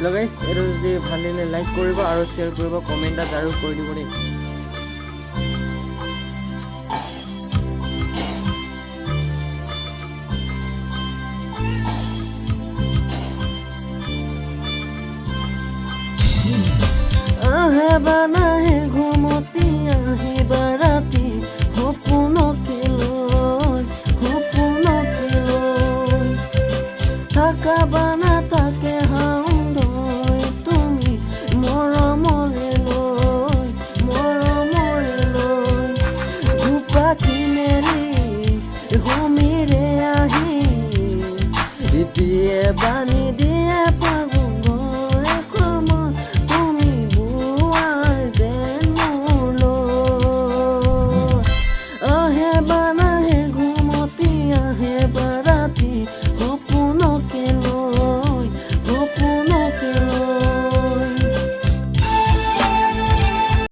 Hello' guys, এইটো যদি ভাল লাগিলে লাইক কৰিব আৰু শ্বেয়াৰ কৰিব, কমেণ্ট এটা জাৰুৰ কৰি দিব দেই। আহে বা নাহে ঘুমতি আহিবা